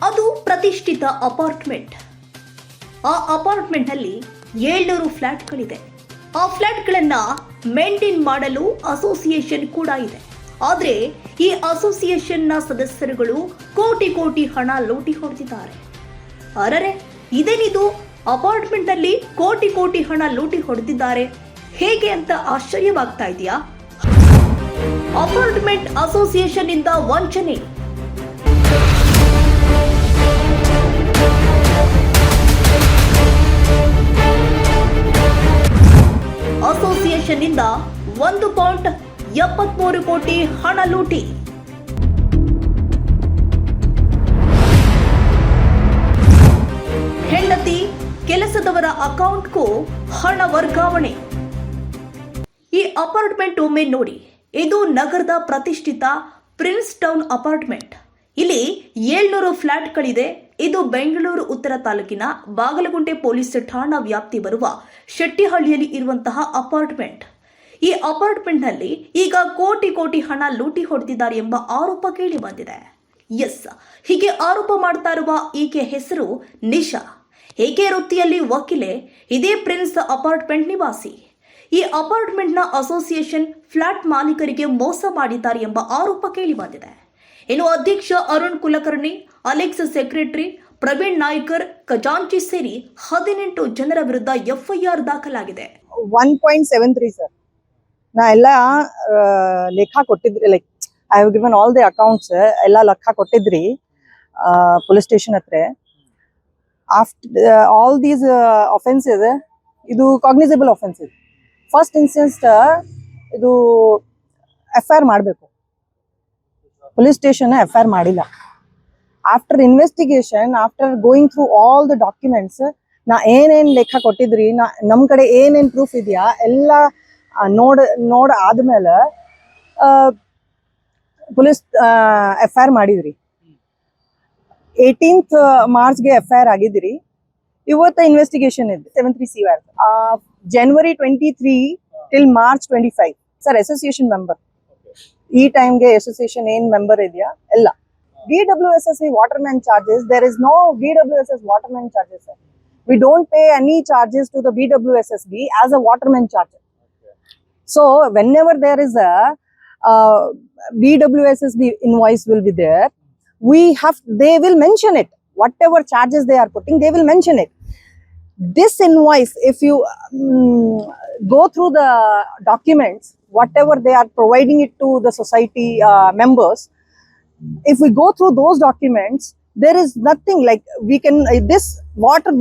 ಅದು ಪ್ರತಿಷ್ಠಿತ ಅಪಾರ್ಟ್ಮೆಂಟ್. ಆ ಅಪಾರ್ಟ್ಮೆಂಟ್ನಲ್ಲಿ 700 ಫ್ಲಾಟ್ಗಳಿದೆ. ಆ ಫ್ಲಾಟ್ಗಳನ್ನು ಮೇಂಟೈನ್ ಮಾಡಲು ಅಸೋಸಿಯೇಷನ್ ಕೂಡ ಇದೆ. ಆದರೆ ಈ ಅಸೋಸಿಯೇಷನ್ನ ಸದಸ್ಯರುಗಳು ಕೋಟಿ ಕೋಟಿ ಹಣ ಲೂಟಿ ಹೊಡೆದಿದ್ದಾರೆ. ಅರರೆ, ಇದೇನಿದು, ಅಪಾರ್ಟ್ಮೆಂಟ್ನಲ್ಲಿ ಕೋಟಿ ಕೋಟಿ ಹಣ ಲೂಟಿ ಹೊಡೆದಿದ್ದಾರೆ ಹೇಗೆ ಅಂತ ಆಶ್ಚರ್ಯವಾಗ್ತಾ ಇದೆಯಾ? ಅಪಾರ್ಟ್ಮೆಂಟ್ ಅಸೋಸಿಯೇಷನ್ ಇಂದ ವಂಚನೆ. ಅಸೋಸಿಯೇಷನ್ ಇಂದ 1.73 ಕೋಟಿ ಹಣ ಲೂಟಿ. ಹೆಂಡತಿ ಕೆಲಸದವರ ಅಕೌಂಟ್ಗೂ ಹಣ ವರ್ಗಾವಣೆ. ಈ ಅಪಾರ್ಟ್ಮೆಂಟ್ ಒಮ್ಮೆ ನೋಡಿ. ಇದು ನಗರದ ಪ್ರತಿಷ್ಠಿತ ಪ್ರಿನ್ಸ್ ಟೌನ್ ಅಪಾರ್ಟ್ಮೆಂಟ್. ಇಲ್ಲಿ 700 ಫ್ಲಾಟ್ಗಳಿದೆ. ಇದು ಬೆಂಗಳೂರು ಉತ್ತರ ತಾಲೂಕಿನ ಬಾಗಲಗುಂಟೆ ಪೊಲೀಸ್ ಠಾಣಾ ವ್ಯಾಪ್ತಿ ಬರುವ ಶೆಟ್ಟಿಹಳ್ಳಿಯಲ್ಲಿ ಇರುವಂತಹ ಅಪಾರ್ಟ್ಮೆಂಟ್. ಈ ಅಪಾರ್ಟ್ಮೆಂಟ್ನಲ್ಲಿ ಈಗ ಕೋಟಿ ಕೋಟಿ ಹಣ ಲೂಟಿ ಹೊಡೆದಿದ್ದಾರೆ ಎಂಬ ಆರೋಪ ಕೇಳಿ ಬಂದಿದೆ. ಎಸ್, ಹೀಗೆ ಆರೋಪ ಮಾಡ್ತಾ ಇರುವ ಈಕೆ ಹೆಸರು ನಿಶಾ. ಈಕೆ ವೃತ್ತಿಯಲ್ಲಿ ವಕೀಲೆ. ಇದೇ ಪ್ರಿನ್ಸ್ ಅಪಾರ್ಟ್ಮೆಂಟ್ ನಿವಾಸಿ. ಈ ಅಪಾರ್ಟ್ಮೆಂಟ್ನ ಅಸೋಸಿಯೇಷನ್ ಫ್ಲಾಟ್ ಮಾಲೀಕರಿಗೆ ಮೋಸ ಮಾಡಿದ್ದಾರೆ ಎಂಬ ಆರೋಪ ಕೇಳಿ ಬಂದಿದೆ. ಇನ್ನು ಅಧ್ಯಕ್ಷ ಅರುಣ್ ಕುಲಕರ್ಣಿ, ಅಲೆಕ್ಸ್ ಸೆಕ್ರೆಟರಿ ಪ್ರವೀಣ್ ನಾಯ್ಕರ್, ಖಜಾಂಚಿ ಸೇರಿ 18 ಜನರ ವಿರುದ್ಧ ಎಫ್ಐಆರ್ ದಾಖಲಾಗಿದೆ. 1.73 ಸರ್. ನಾ ಎಲ್ಲ ಲೆಕ್ಕ ಕೊಟ್ಟಿದ್ರಿ. Like I have given all the accounts. ಎಲ್ಲ ಲೆಕ್ಕ ಕೊಟ್ಟಿದ್ರಿ ಪೊಲೀಸ್ ಸ್ಟೇಷನ್ ಹತ್ರ. ಆಫ್ಟರ್ ಆಲ್ ದೀಸ್ ಅಫೆನ್ಸಸ್, ಇದು ಕಾಗ್ನಿಸಬಲ್ ಅಫೆನ್ಸಸ್. ಫಸ್ಟ್ ಇನ್ಸ್ಟೆನ್ಸ್ ಇದು ಎಫ್ಐಆರ್ ಮಾಡಬೇಕು. ಪೊಲೀಸ್ ಸ್ಟೇಷನ್ ಎಫ್ಐಆರ್ ಮಾಡಿಲ್ಲ. After investigation, after going through all the documents, ನಾ ಏನೇನ್ ಲೆಕ್ಕ ಕೊಟ್ಟಿದ್ರಿ, ನಮ್ ಕಡೆ ಏನೇನ್ ಪ್ರೂಫ್ ಇದೆಯಾ ಎಲ್ಲ ನೋಡ್ ಆದ್ಮೇಲೆ ಪೊಲೀಸ್ ಎಫ್ಐಆರ್ ಮಾಡಿದ್ರಿ. 18th ಮಾರ್ಚ್ಗೆ FIR ಆಗಿದ್ರಿ. ಇವತ್ತು ಇನ್ವೆಸ್ಟಿಗೇಷನ್ ಇದೆ. 73CR January 23 till March 25 sir association member. ಈ ಟೈಮ್ಗೆ ಅಸೋಸಿಯೇಷನ್ ಏನ್ ಮೆಂಬರ್ ಇದೆಯಾ ಎಲ್ಲ. BWSSB waterman charges, there is no BWSS waterman charges, sir. We don't pay any charges to the BWSSB as a waterman charge. So whenever there is a BWSSB invoice will be there, they will mention it. Whatever charges they are putting, they will mention it. This invoice, if you go through the documents, whatever they are providing it to the society members, if we go through those documents, there is nothing like we can this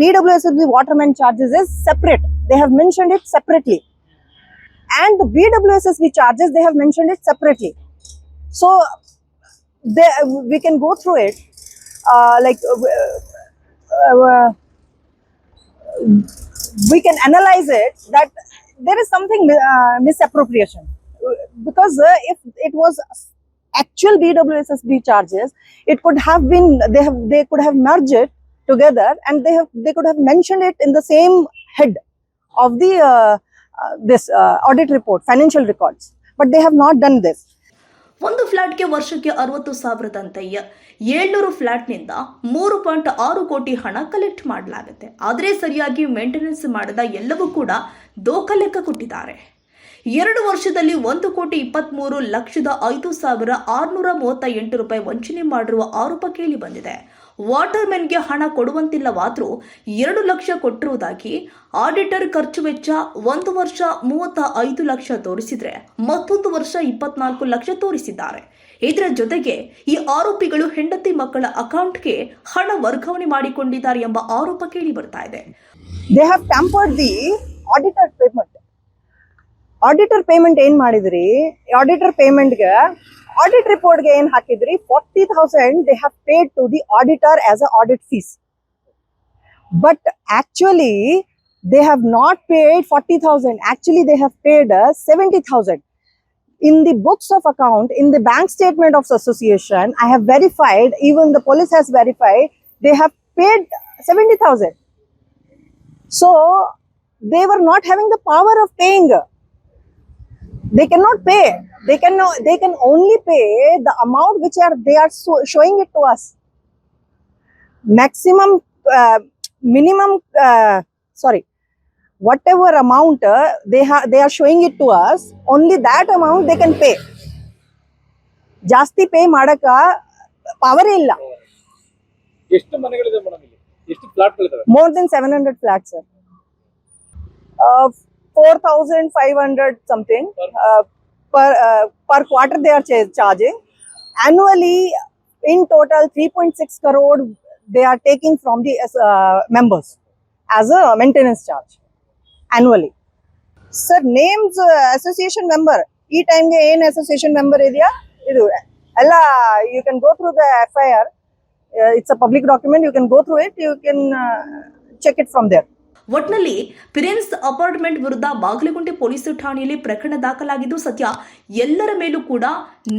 BWSSB waterman charges is separate. They have mentioned it separately, and the BWSSB charges, they have mentioned it separately. So we can go through it we can analyze it that there is something misappropriation, because if it was actual BWSSB charges, it could have been they could have merged it together, and they could have mentioned it in the same head of the this audit report, financial records, but they have not done this. ಒಂದು ಫ್ಲಾಟ್ಗೆ ವರ್ಷಕ್ಕೆ 60,000 700 ಫ್ಲಾಟ್ನಿಂದ 3.6 ಕೋಟಿ ಹಣ collect ಮಾಡಲಾಗುತ್ತೆ. ಆದರೆ ಸರಿಯಾಗಿ maintenance ಮಾಡದ ಎಲ್ಲವೂ ಕೂಡ ದೋಖಲೆಕ್ಕ ಕೊಟ್ಟಿದ್ದಾರೆ. 2 ವರ್ಷದಲ್ಲಿ 1,23,05,638 ರೂಪಾಯಿ ವಂಚನೆ ಮಾಡಿರುವ ಆರೋಪ ಕೇಳಿ ಬಂದಿದೆ. ವಾಟರ್ಮೆನ್ಗೆ ಹಣ ಕೊಡುವಂತಿಲ್ಲವಾದರೂ 2 ಲಕ್ಷ ಕೊಟ್ಟಿರುವುದಾಗಿ ಆಡಿಟರ್ ಖರ್ಚು ವೆಚ್ಚ 1 ವರ್ಷ 35 ಲಕ್ಷ ತೋರಿಸಿದ್ರೆ ಮತ್ತೊಂದು ವರ್ಷ 24 ಲಕ್ಷ ತೋರಿಸಿದ್ದಾರೆ. ಇದರ ಜೊತೆಗೆ ಈ ಆರೋಪಿಗಳು ಹೆಂಡತಿ ಮಕ್ಕಳ ಅಕೌಂಟ್ಗೆ ಹಣ ವರ್ಗಾವಣೆ ಮಾಡಿಕೊಂಡಿದ್ದಾರೆ ಎಂಬ ಆರೋಪ ಕೇಳಿ ಬರ್ತಾ ಇದೆ. They have tampered the auditor payment. Auditor payment ಏನ್ ಮಾಡಿದ್ರಿ? Auditor payment ಗೆ audit report ಗೆ ಏನ್ ಹಾಕಿದ್ರಿ? 40,000 they have paid to the auditor as a audit fees. But actually they have not paid 40,000. Actually they have paid 70,000. In the books of account, in the bank statement of the association, I have verified, even the police has verified, they have paid 70,000. So they were not having the power of paying. They cannot pay. They can only pay the amount which they are showing it to us. maximum, minimum, whatever amount they are showing it to us, only that amount they can pay. ಜಾಸ್ತಿ pay ಮಾಡಕ power ಇಲ್ಲ. ಎಷ್ಟು ಮನೆಗಳಿದೆ madam ಇಲ್ಲಿ? ಎಷ್ಟು ಫ್ಲಾಟ್ಗಳಿದಾವೆ? More than 700 flats, sir. 4,500 something per quarter they are charging. Annually, in total 3.6 crore they are taking from the members as a maintenance charge annually. Sir, names association member. ಈ ಟೈಮ್ಗೆ ಏನ್ association member ಇದೆಯಾ ಇದು ಎಲ್ಲ you can go through the FIR. It's a public document. You can go through it. You can check it from there. ಒಟ್ನಲ್ಲಿ prince apartment ವಿರುದ್ಧ Bagalkot police ಠಾಣೆಯಲ್ಲಿ ಪ್ರಕರಣ ದಾಖಲಾಗಿದ್ದು ಸದ್ಯ ಎಲ್ಲರ ಮೇಲೂ ಕೂಡ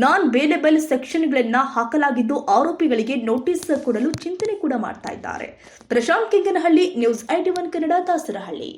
ನಾನ್ ಬೇಲೆಬಲ್ ಸೆಕ್ಷನ್ಗಳನ್ನ ಹಾಕಲಾಗಿದ್ದು ಆರೋಪಿಗಳಿಗೆ ನೋಟಿಸ್ ಕೊಡಲು ಚಿಂತನೆ ಕೂಡ ಮಾಡ್ತಾ ಇದ್ದಾರೆ. ಪ್ರಶಾಂತ್ ಕೆಂಗನಹಳ್ಳಿ, ನ್ಯೂಸ್ 81 ಕನ್ನಡ, ದಾಸರಹಳ್ಳಿ.